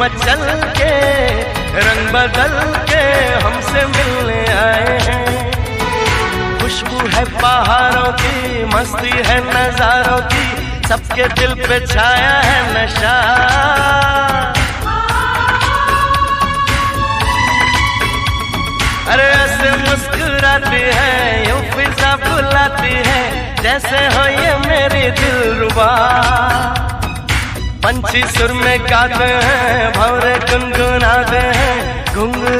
मचल के रंग बदल के हमसे मिलने आए हैं। खुशबू है पहाड़ों की, मस्ती है नजारों की, सबके दिल पे छाया है नशा। अरे ऐसे मुस्कुराती है, यूं फिजा बुलाती है, जैसे हो ये मेरी दिलरुबा। पंछी सुर में गाते हैं, भंवरे गुनगुनाते हैं, घुंघरू